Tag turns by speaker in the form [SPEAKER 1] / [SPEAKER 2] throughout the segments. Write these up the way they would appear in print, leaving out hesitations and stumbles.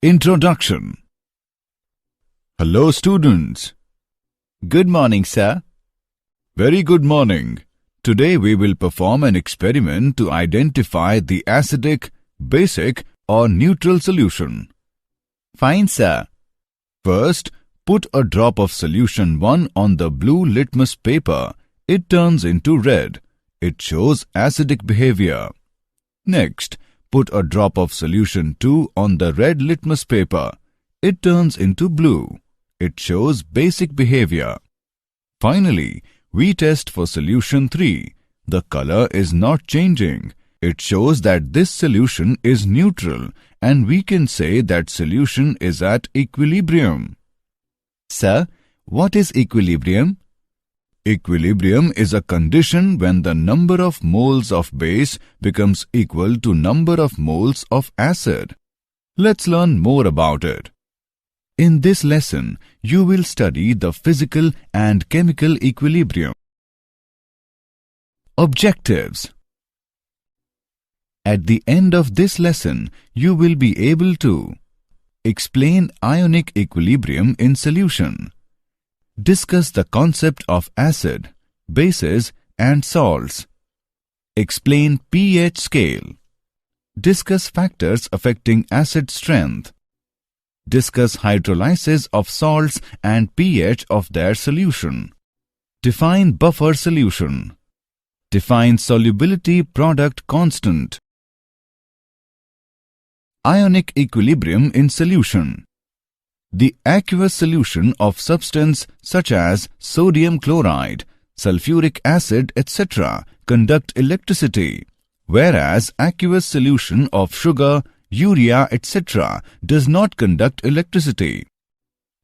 [SPEAKER 1] Introduction. Hello students.
[SPEAKER 2] Good morning, sir.
[SPEAKER 1] Very good morning. Today we will perform an experiment to identify the acidic, basic or neutral solution.
[SPEAKER 2] Fine, sir.
[SPEAKER 1] First, put a drop of solution 1 on the blue litmus paper. It turns into red. It shows acidic behavior. Next, put a drop of solution 2 on the red litmus paper. It turns into blue. It shows basic behavior. Finally, we test for solution 3. The color is not changing. It shows that this solution is neutral, and we can say that solution is at equilibrium.
[SPEAKER 2] Sir, what is equilibrium?
[SPEAKER 1] Equilibrium is a condition when the number of moles of base becomes equal to number of moles of acid. Let's learn more about it. In this lesson, you will study the physical and chemical equilibrium. Objectives. At the end of this lesson, you will be able to explain ionic equilibrium in solution, discuss the concept of acid, bases and salts, explain pH scale, discuss factors affecting acid strength, discuss hydrolysis of salts and pH of their solution, define buffer solution, define solubility product constant. Ionic equilibrium in solution. The aqueous solution of substance such as sodium chloride, sulfuric acid, etc. conduct electricity, whereas aqueous solution of sugar, urea, etc. does not conduct electricity.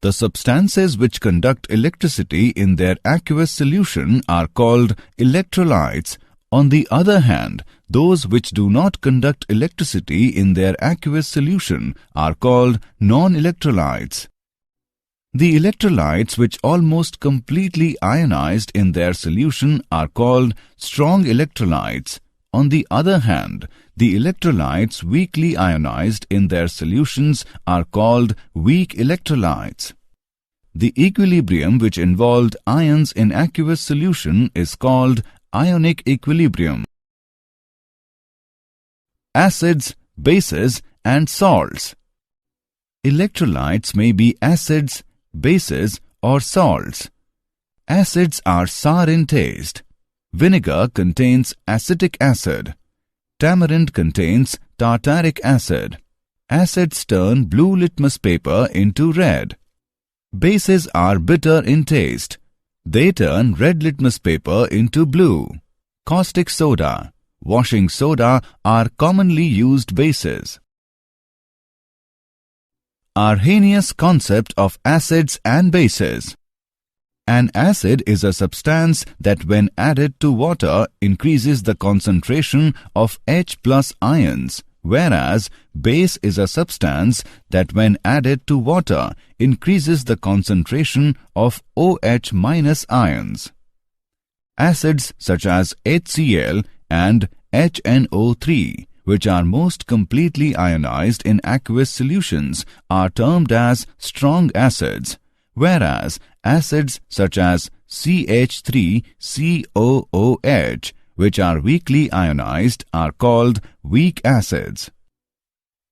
[SPEAKER 1] The substances which conduct electricity in their aqueous solution are called electrolytes. On the other hand, those which do not conduct electricity in their aqueous solution are called non-electrolytes. The electrolytes which almost completely ionized in their solution are called strong electrolytes. On the other hand, the electrolytes weakly ionized in their solutions are called weak electrolytes. The equilibrium which involved ions in aqueous solution is called ionic equilibrium. Acids, bases and salts. Electrolytes may be acids, bases or salts. Acids are sour in taste. Vinegar contains acetic acid. Tamarind contains tartaric acid. Acids turn blue litmus paper into red. Bases are bitter in taste. They turn red litmus paper into blue. Caustic soda, washing soda are commonly used bases. Arrhenius concept of acids and bases. An acid is a substance that when added to water increases the concentration of H plus ions, whereas base is a substance that when added to water increases the concentration of OH minus ions. Acids such as HCl and HNO3, which are most completely ionized in aqueous solutions, are termed as strong acids, whereas acids such as CH3COOH, which are weakly ionized, are called weak acids.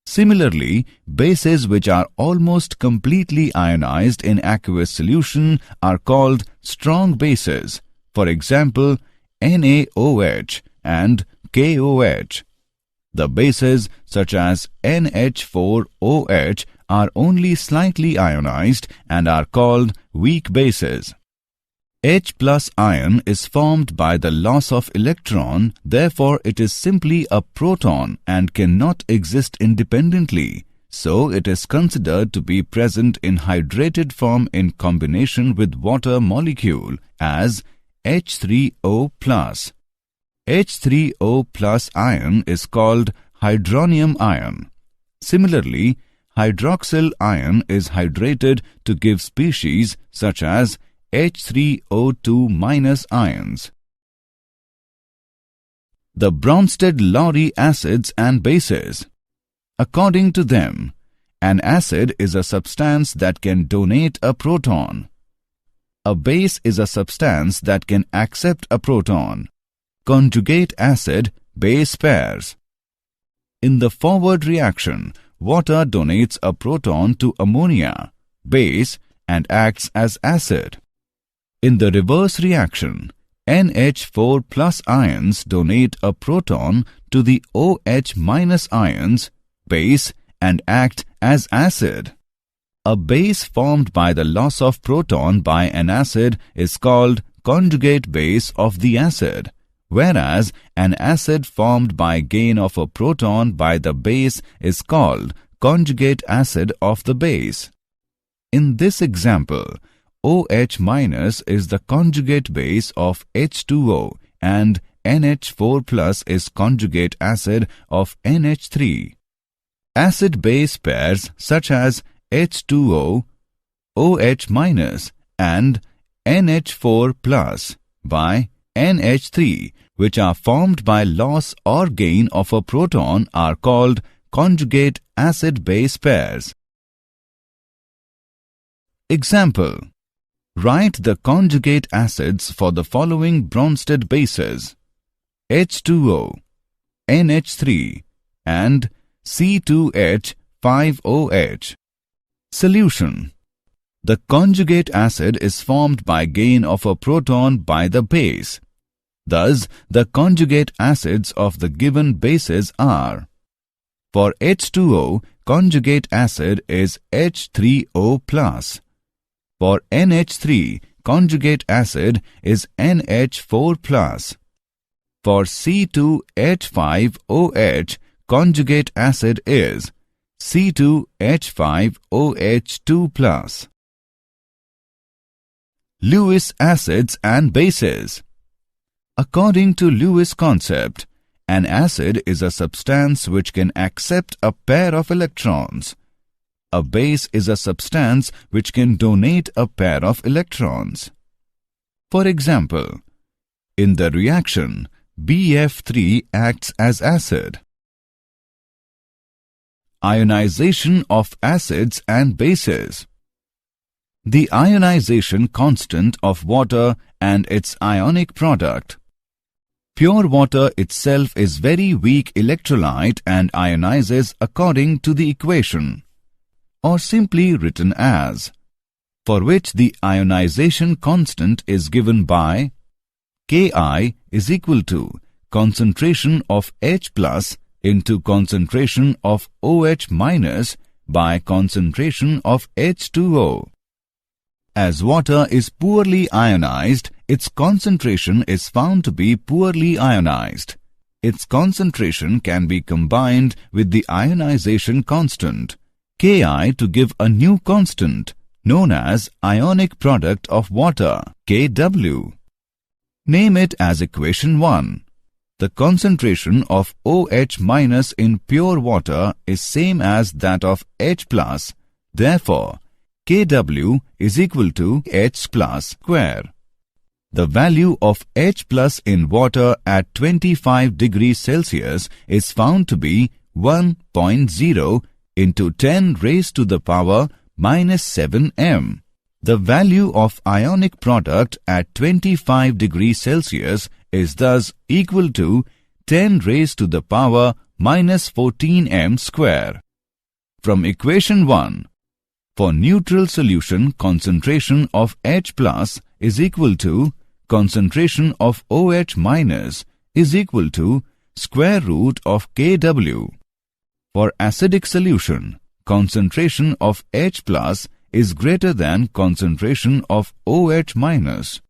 [SPEAKER 1] Similarly, bases which are almost completely ionized in aqueous solution are called strong bases. For example, NaOH and KOH. The bases such as NH4OH are only slightly ionized and are called weak bases. H plus ion is formed by the loss of electron, therefore it is simply a proton and cannot exist independently. So it is considered to be present in hydrated form in combination with water molecule as H3O+. H3O+ ion is called hydronium ion. Similarly, hydroxyl ion is hydrated to give species such as H3O2- ions. The Bronsted-Lowry acids and bases. According to them, An acid is a substance that can donate a proton. A base is a substance that can accept a proton. Conjugate acid-base pairs. In the forward reaction, water donates a proton to ammonia, base, and acts as acid. In the reverse reaction, NH4 plus ions donate a proton to the OH minus ions, base, and act as acid. A base formed by the loss of proton by an acid is called conjugate base of the acid, whereas an acid formed by gain of a proton by the base is called conjugate acid of the base. In this example, OH minus is the conjugate base of H2O and NH4 plus is conjugate acid of NH3. Acid-base pairs such as H2O, OH minus and NH4 plus by NH3, which are formed by loss or gain of a proton, are called conjugate acid-base pairs. Example: write the conjugate acids for the following Bronsted bases: H2O, NH3 and C2H5OH. Solution: the conjugate acid is formed by gain of a proton by the base. Thus, the conjugate acids of the given bases are: for H2O, conjugate acid is H3O+. For NH3, conjugate acid is NH4+. For C2H5OH, conjugate acid is C2H5OH2+. Lewis acids and bases. According to Lewis concept, an acid is a substance which can accept a pair of electrons. A base is a substance which can donate a pair of electrons. For example, in the reaction, BF3 acts as acid. Ionization of acids and bases. The ionization constant of water and its ionic product. Pure water itself is very weak electrolyte and ionizes according to the equation, or simply written as, for which the ionization constant is given by Ki is equal to concentration of H plus into concentration of OH minus by concentration of H2O. As water is poorly ionized, its concentration is found to be poorly ionized. Its concentration can be combined with the ionization constant, Ki, to give a new constant known as ionic product of water, Kw. Name it as equation 1. The concentration of OH minus in pure water is same as that of H plus. Therefore, Kw is equal to H plus square. The value of H plus in water at 25 degrees Celsius is found to be 1.0 into 10 raised to the power minus 7 m. The value of ionic product at 25 degrees Celsius is thus equal to 10 raised to the power minus 14 m square. From equation 1, for neutral solution, concentration of H plus is equal to concentration of OH minus is equal to square root of Kw. For acidic solution, concentration of H plus is greater than concentration of OH minus.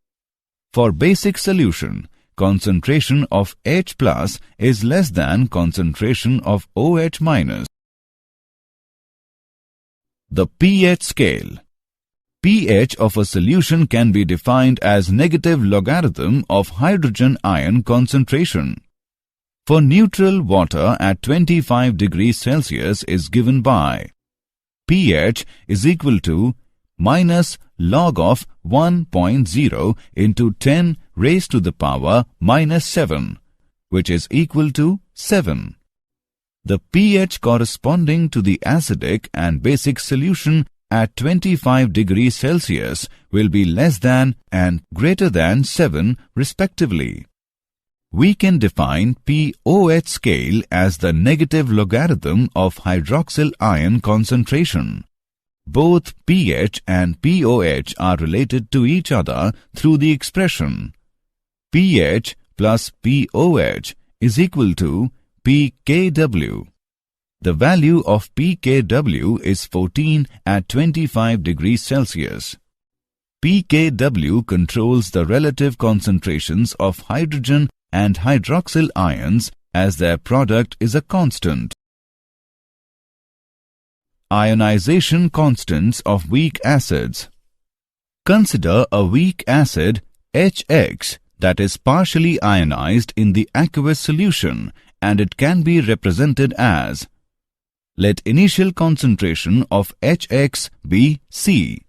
[SPEAKER 1] For basic solution, concentration of H plus is less than concentration of OH minus. The pH scale. pH of a solution can be defined as negative logarithm of hydrogen ion concentration. For neutral water at 25 degrees Celsius is given by pH is equal to minus log of 1.0 into 10 raised to the power minus 7, which is equal to 7. The pH corresponding to the acidic and basic solution at 25 degrees Celsius will be less than and greater than 7 respectively. We can define pOH scale as the negative logarithm of hydroxyl ion concentration. Both pH and pOH are related to each other through the expression pH plus pOH is equal to pKw. The value of pKw is 14 at 25 degrees Celsius. pKw controls the relative concentrations of hydrogen and hydroxyl ions as their product is a constant. Ionization constants of weak acids. Consider a weak acid HX that is partially ionized in the aqueous solution, and it can be represented as: let initial concentration of HX be C.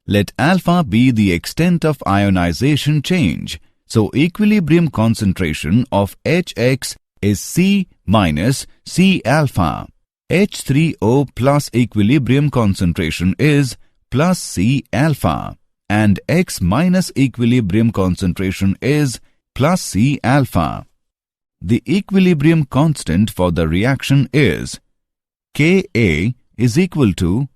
[SPEAKER 1] Let alpha be the extent of ionization change. So equilibrium concentration of HX is C minus C alpha. H3O plus equilibrium concentration is plus C alpha, and X minus equilibrium concentration is plus C alpha. The equilibrium constant for the reaction is Ka is equal to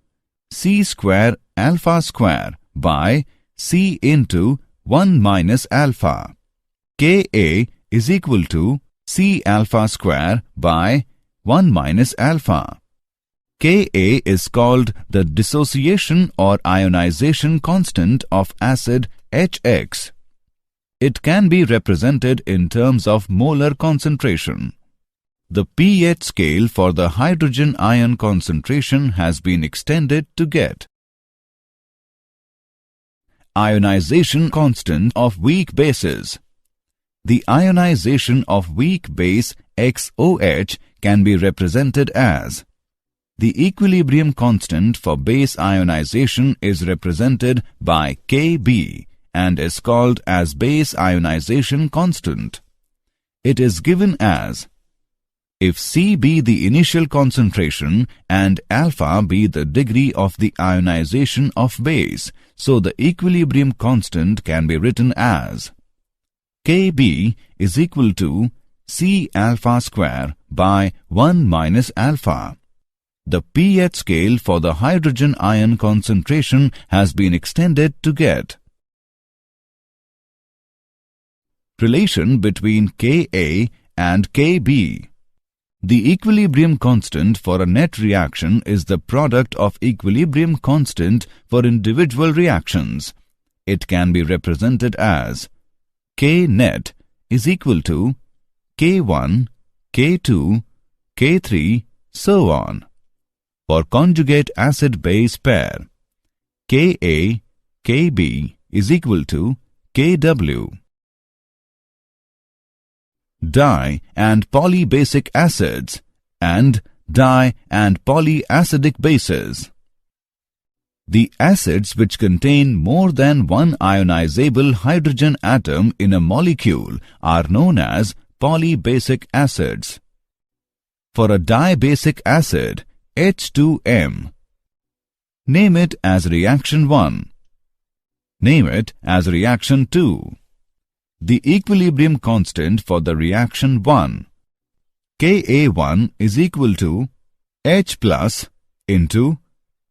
[SPEAKER 1] C square alpha square by C into 1 minus alpha. Ka is equal to C alpha square by 1 minus alpha. Ka is called the dissociation or ionization constant of acid HX. It can be represented in terms of molar concentration. The pH scale for the hydrogen ion concentration has been extended to get ionization constant of weak bases. The ionization of weak base XOH can be represented as: the equilibrium constant for base ionization is represented by Kb and is called as base ionization constant. It is given as: if C be the initial concentration and alpha be the degree of the ionization of base, so the equilibrium constant can be written as Kb is equal to C alpha square by 1 minus alpha. The pH scale for the hydrogen ion concentration has been extended to get relation between Ka and Kb. The equilibrium constant for a net reaction is the product of equilibrium constant for individual reactions. It can be represented as K net is equal to K1, K2, K3, so on. For conjugate acid-base pair, Ka, Kb is equal to Kw. Di- and polybasic acids and di- and polyacidic bases. The acids which contain more than one ionizable hydrogen atom in a molecule are known as polybasic acids. For a dibasic acid, H2M, name it as reaction 1. Name it as reaction 2. The equilibrium constant for the reaction 1, Ka1 is equal to H plus into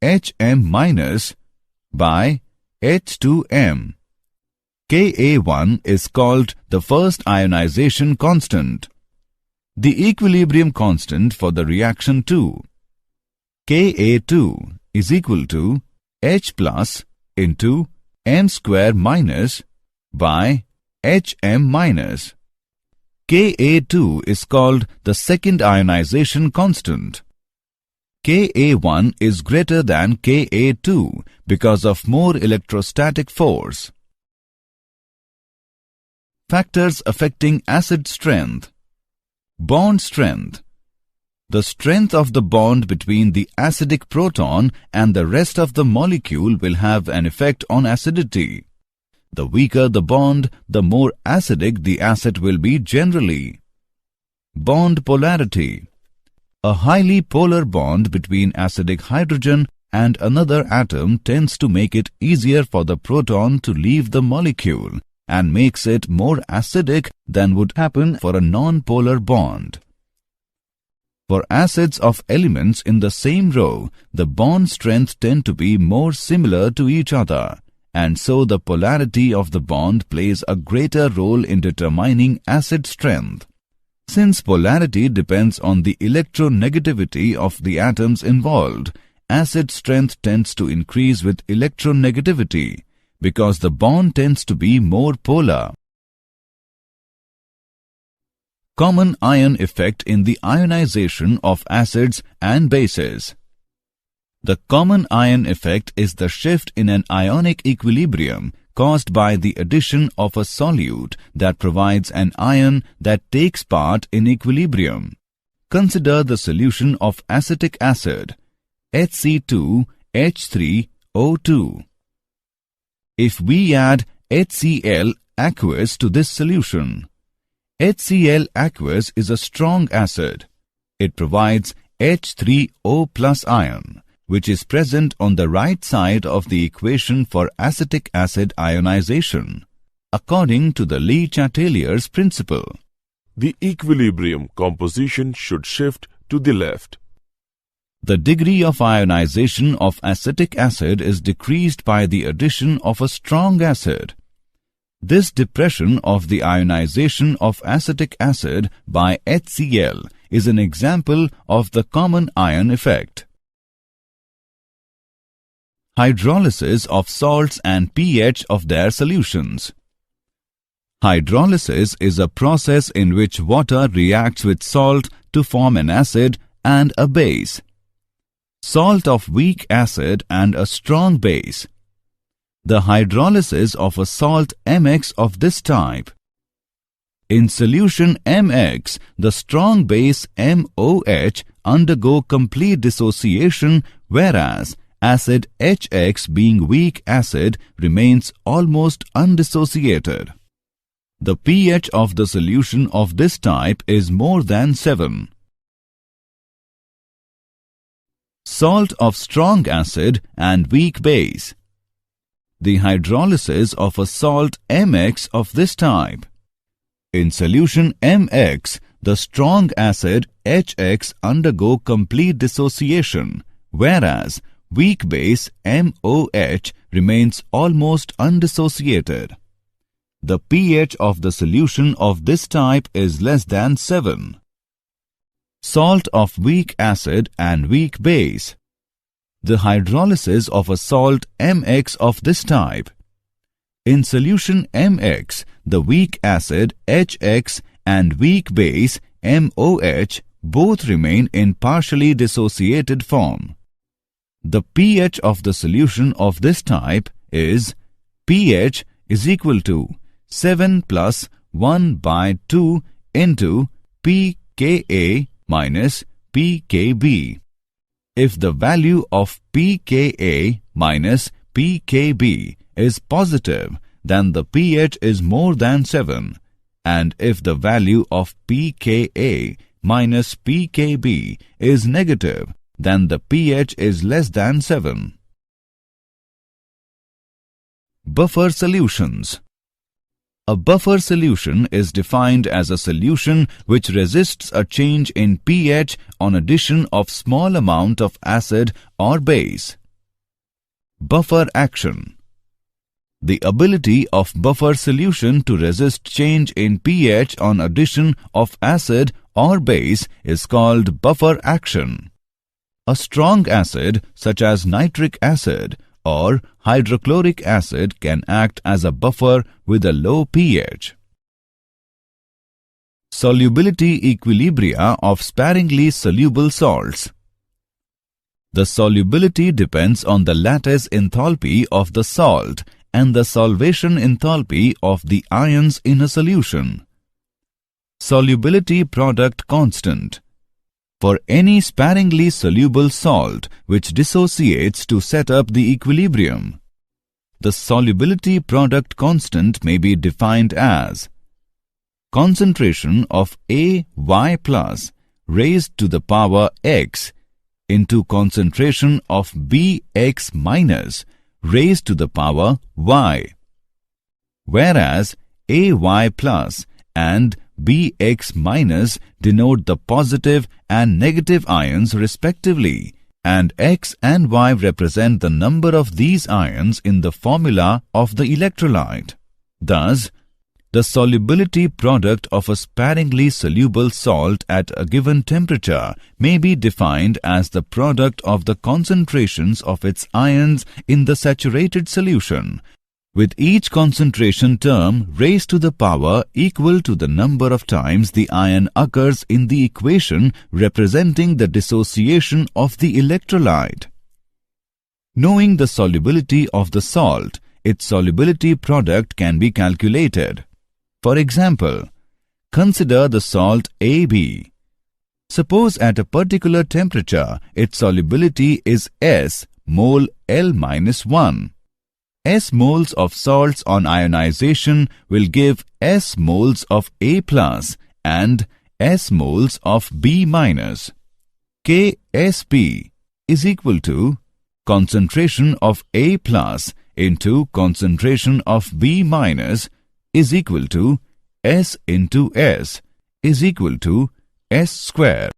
[SPEAKER 1] Hm minus by H2M. Ka1 is called the first ionization constant. The equilibrium constant for the reaction 2, Ka2 is equal to H plus into M square minus by Hm minus. Ka2 is called the second ionization constant. Ka1 is greater than Ka2 because of more electrostatic force. Factors affecting acid strength. Bond strength. The strength of the bond between the acidic proton and the rest of the molecule will have an effect on acidity. The weaker the bond, the more acidic the acid will be generally. Bond polarity. A highly polar bond between acidic hydrogen and another atom tends to make it easier for the proton to leave the molecule and makes it more acidic than would happen for a non-polar bond. For acids of elements in the same row, the bond strength tend to be more similar to each other, and so the polarity of the bond plays a greater role in determining acid strength. Since polarity depends on the electronegativity of the atoms involved, acid strength tends to increase with electronegativity because the bond tends to be more polar. Common ion effect in the ionization of acids and bases. The common ion effect is the shift in an ionic equilibrium caused by the addition of a solute that provides an ion that takes part in equilibrium. Consider the solution of acetic acid, HC2H3O2. If we add HCl aqueous to this solution, HCl aqueous is a strong acid. It provides H3O plus ion, which is present on the right side of the equation for acetic acid ionization, according to the Le Chatelier's principle.
[SPEAKER 3] The equilibrium composition should shift to the left.
[SPEAKER 1] The degree of ionization of acetic acid is decreased by the addition of a strong acid. This depression of the ionization of acetic acid by HCl is an example of the common ion effect. Hydrolysis of salts and pH of their solutions. Hydrolysis is a process in which water reacts with salt to form an acid and a base. Salt of weak acid and a strong base. The hydrolysis of a salt MX of this type. In solution MX, the strong base MOH undergo complete dissociation, whereas acid HX, being weak acid, remains almost undissociated. The pH of the solution of this type is more than 7. Salt of strong acid and weak base. The hydrolysis of a salt MX of this type. In solution MX, the strong acid HX undergo complete dissociation, whereas weak base MOH remains almost undissociated. The pH of the solution of this type is less than 7. Salt of weak acid and weak base. The hydrolysis of a salt MX of this type. In solution MX, the weak acid HX and weak base MOH both remain in partially dissociated form. The pH of the solution of this type is pH is equal to 7 plus 1 by 2 into pKa minus pKb. If the value of pKa minus pKb is positive, then the pH is more than 7, and if the value of pKa minus pKb is negative, then the pH is less than 7. Buffer solutions. A buffer solution is defined as a solution which resists a change in pH on addition of small amount of acid or base. Buffer action. The ability of buffer solution to resist change in pH on addition of acid or base is called buffer action. A strong acid such as nitric acid or hydrochloric acid can act as a buffer with a low pH. Solubility equilibria of sparingly soluble salts. The solubility depends on the lattice enthalpy of the salt and the solvation enthalpy of the ions in a solution. Solubility product constant. For any sparingly soluble salt which dissociates to set up the equilibrium, the solubility product constant may be defined as concentration of AY plus raised to the power x into concentration of Bx minus raised to the power y, whereas Ay plus and Bx minus denote the positive and negative ions respectively, and X and Y represent the number of these ions in the formula of the electrolyte. Thus, the solubility product of a sparingly soluble salt at a given temperature may be defined as the product of the concentrations of its ions in the saturated solution, with each concentration term raised to the power equal to the number of times the ion occurs in the equation representing the dissociation of the electrolyte. Knowing the solubility of the salt, its solubility product can be calculated. For example, consider the salt AB. Suppose at a particular temperature its solubility is S mole L-1. S moles of salts on ionization will give S moles of A plus and S moles of B minus. KSP is equal to concentration of A plus into concentration of B minus is equal to S into S is equal to S square.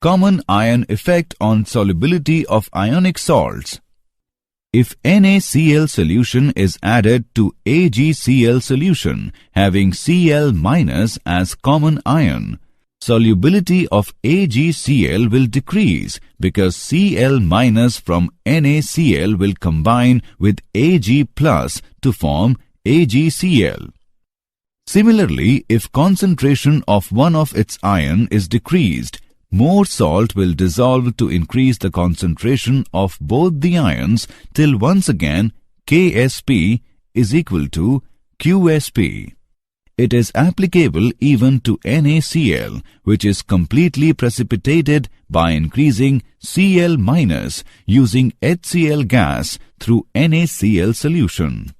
[SPEAKER 1] Common ion effect on solubility of ionic salts. If NaCl solution is added to AgCl solution having Cl minus as common ion, solubility of AgCl will decrease because Cl minus from NaCl will combine with Ag plus to form AgCl. Similarly, if concentration of one of its ion is decreased, more salt will dissolve to increase the concentration of both the ions till once again KSP is equal to QSP. It is applicable even to NaCl, which is completely precipitated by increasing Cl minus using HCl gas through NaCl solution.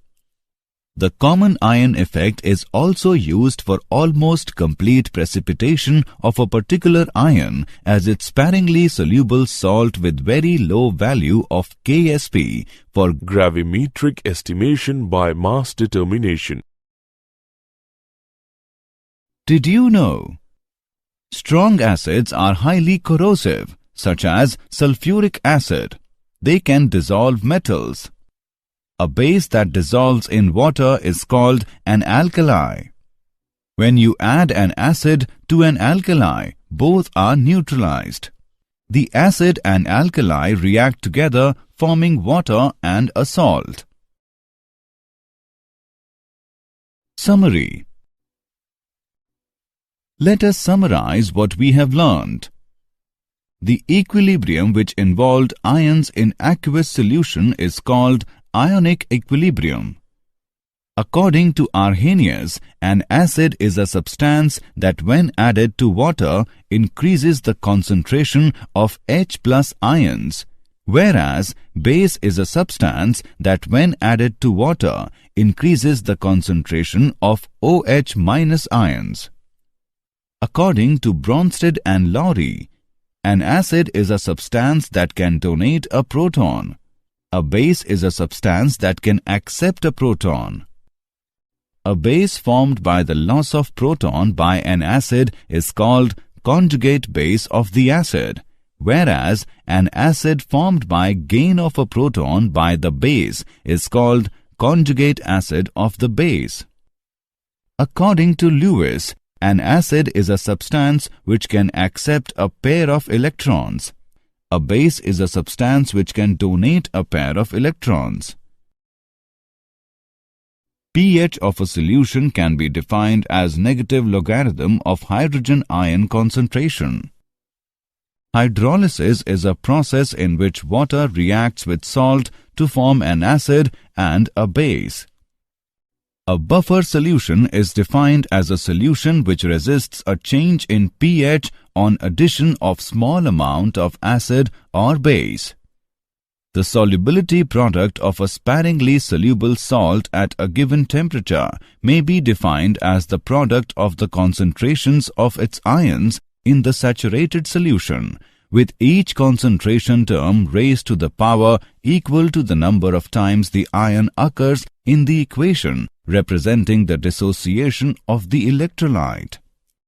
[SPEAKER 1] The common ion effect is also used for almost complete precipitation of a particular ion as its sparingly soluble salt with very low value of KSP for
[SPEAKER 3] gravimetric estimation by mass determination.
[SPEAKER 1] Did you know? Strong acids are highly corrosive, such as sulfuric acid. They can dissolve metals. A base that dissolves in water is called an alkali. When you add an acid to an alkali, both are neutralized. The acid and alkali react together, forming water and a salt. Summary. Let us summarize what we have learned. The equilibrium which involved ions in aqueous solution is called ionic equilibrium. According to Arrhenius, an acid is a substance that when added to water increases the concentration of H plus ions, whereas base is a substance that when added to water increases the concentration of OH minus ions. According to Bronsted and Lowry, an acid is a substance that can donate a proton. A base is a substance that can accept a proton. A base formed by the loss of proton by an acid is called conjugate base of the acid, whereas an acid formed by gain of a proton by the base is called conjugate acid of the base. According to Lewis, an acid is a substance which can accept a pair of electrons. A base is a substance which can donate a pair of electrons. pH of a solution can be defined as negative logarithm of hydrogen ion concentration. Hydrolysis is a process in which water reacts with salt to form an acid and a base. A buffer solution is defined as a solution which resists a change in pH on addition of small amount of acid or base. The solubility product of a sparingly soluble salt at a given temperature may be defined as the product of the concentrations of its ions in the saturated solution, with each concentration term raised to the power equal to the number of times the ion occurs in the equation representing the dissociation of the electrolyte.